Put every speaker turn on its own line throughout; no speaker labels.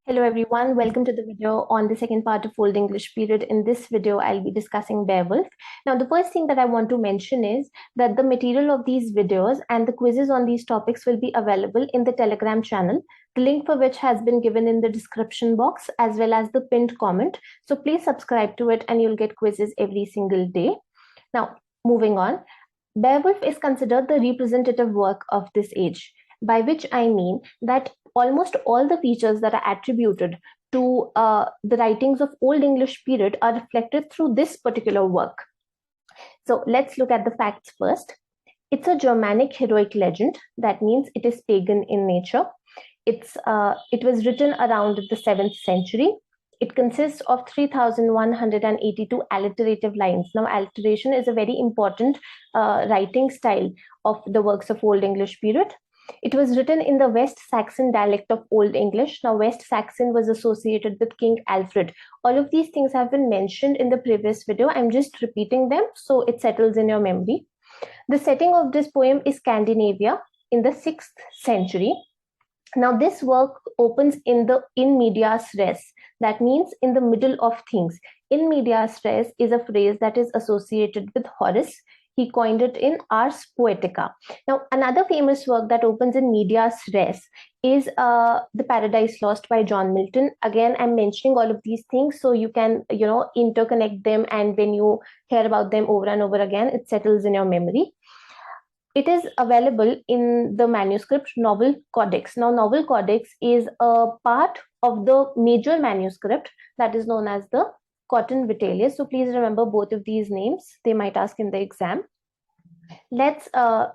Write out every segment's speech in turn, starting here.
Hello everyone, welcome to the video on the second part of Old English period. In this video, I'll be discussing Beowulf. Now, the first thing that I want to mention is that the material of these videos and the quizzes on these topics will be available in the Telegram channel, the link for which has been given in the description box as well as the pinned comment. So please subscribe to it and you'll get quizzes every single day. Now, moving on, Beowulf is considered the representative work of this age, by which I mean that almost all the features that are attributed to the writings of Old English period are reflected through this particular work. So let's look at the facts first. It's a Germanic heroic legend. That means it is pagan in nature. It was written around the 7th century. It consists of 3,182 alliterative lines. Now, alliteration is a very important writing style of the works of Old English period. It was written in the West Saxon dialect of Old English. Now, West Saxon was associated with King Alfred. All of these things have been mentioned in the previous video. I'm just repeating them so it settles in your memory. The setting of this poem is Scandinavia in the 6th century. Now, this work opens in medias res. That means in the middle of things. In medias res is a phrase that is associated with Horace. He coined it in Ars Poetica. Now, another famous work that opens in medias res is The Paradise Lost by John Milton. Again, I'm mentioning all of these things so you can, interconnect them, and when you hear about them over and over again, it settles in your memory. It is available in the manuscript Novel Codex. Now, Novel Codex is a part of the major manuscript that is known as the Cotton Vitellius. So please remember both of these names. They might ask in the exam. Let's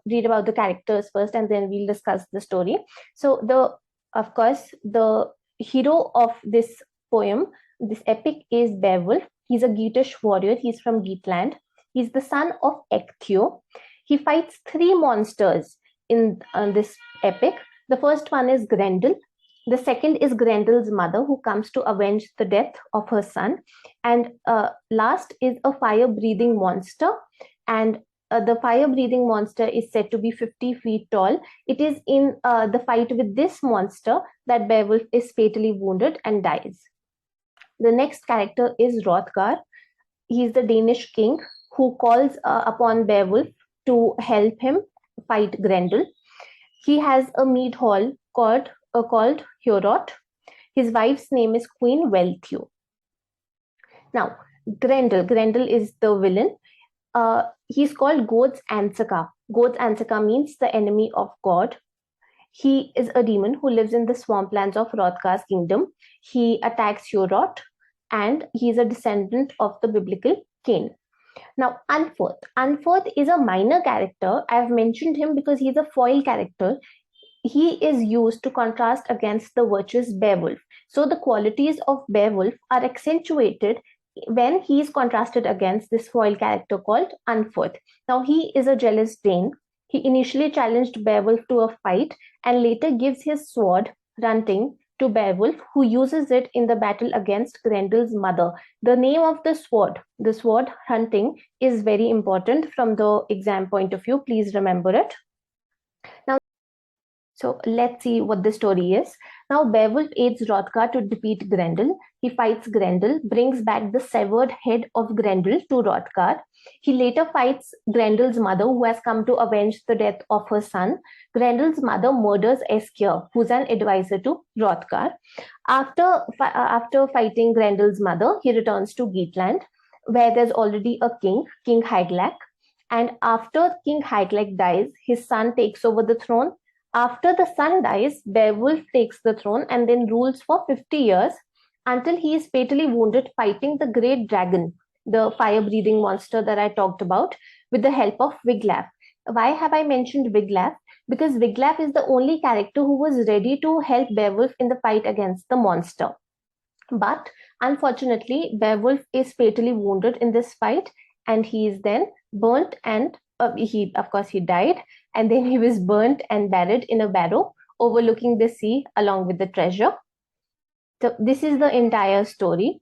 read about the characters first, and then we'll discuss the story. So of course, the hero of this poem, this epic, is Beowulf. He's a Geatish warrior. He's from Geatland. He's the son of Ecgtheow. He fights 3 monsters in this epic. The first one is Grendel. The second is Grendel's mother, who comes to avenge the death of her son. And last is a fire-breathing monster. And the fire-breathing monster is said to be 50 feet tall. It is in the fight with this monster that Beowulf is fatally wounded and dies. The next character is Hrothgar. He is the Danish king who calls upon Beowulf to help him fight Grendel. He has a mead hall called Heorot. His wife's name is Queen Wealhtheow. Now, Grendel is the villain. He's called God's Ansaka. God's Ansaka means the enemy of God. He is a demon who lives in the swamplands of Hrothgar's kingdom. He attacks Heorot, and he is a descendant of the biblical Cain. Now, Unferth is a minor character. I've mentioned him because he's a foil character. He is used to contrast against the virtuous Beowulf. So the qualities of Beowulf are accentuated when he is contrasted against this foil character called Unferth. Now, he is a jealous Dane. He initially challenged Beowulf to a fight and later gives his sword, Hrunting, to Beowulf, who uses it in the battle against Grendel's mother. The name of the sword Hrunting, is very important from the exam point of view. Please remember it. Now, so let's see what the story is. Now, Beowulf aids Hrothgar to defeat Grendel. He fights Grendel, brings back the severed head of Grendel to Hrothgar. He later fights Grendel's mother, who has come to avenge the death of her son. Grendel's mother murders Askja, who's an advisor to Hrothgar. After fighting Grendel's mother, he returns to Geatland, where there's already a king, King Hygelac. And after King Hygelac dies, his son takes over the throne. After the son dies, Beowulf takes the throne and then rules for 50 years until he is fatally wounded fighting the great dragon, the fire-breathing monster that I talked about, with the help of Wiglaf. Why have I mentioned Wiglaf? Because Wiglaf is the only character who was ready to help Beowulf in the fight against the monster. But unfortunately, Beowulf is fatally wounded in this fight, and he is then burnt and he died, and then he was burnt and buried in a barrow overlooking the sea along with the treasure. So this is the entire story.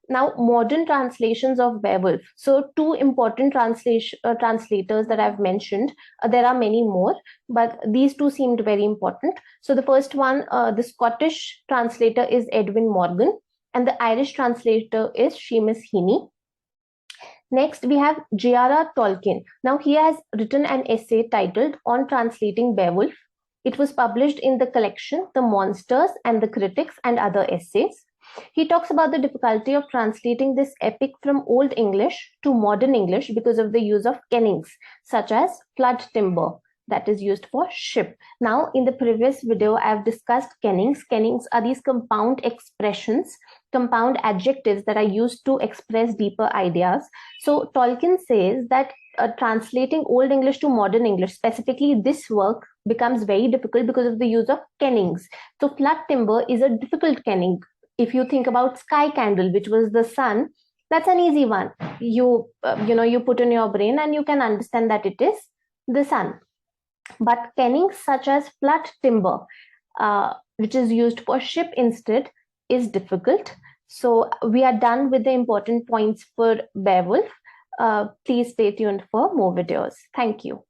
Now, modern translations of Beowulf. So, two important translators that I've mentioned. There are many more, but these two seemed very important. So, the first one, the Scottish translator is Edwin Morgan, and the Irish translator is Seamus Heaney. Next, we have J.R.R. Tolkien. Now, he has written an essay titled On Translating Beowulf. It was published in the collection The Monsters and the Critics and Other Essays. He talks about the difficulty of translating this epic from Old English to modern English because of the use of kennings, such as flood timber that is used for ship. Now, in the previous video, I have discussed kennings. Kennings are these compound expressions, compound adjectives that are used to express deeper ideas. So Tolkien says that translating Old English to modern English, specifically this work, becomes very difficult because of the use of kennings. So flood timber is a difficult kenning. If you think about sky candle, which was the sun, that's an easy one. You put in your brain and you can understand that it is the sun. But kennings such as flood timber, which is used for ship instead, is difficult. So we are done with the important points for Beowulf. Please stay tuned for more videos. Thank you.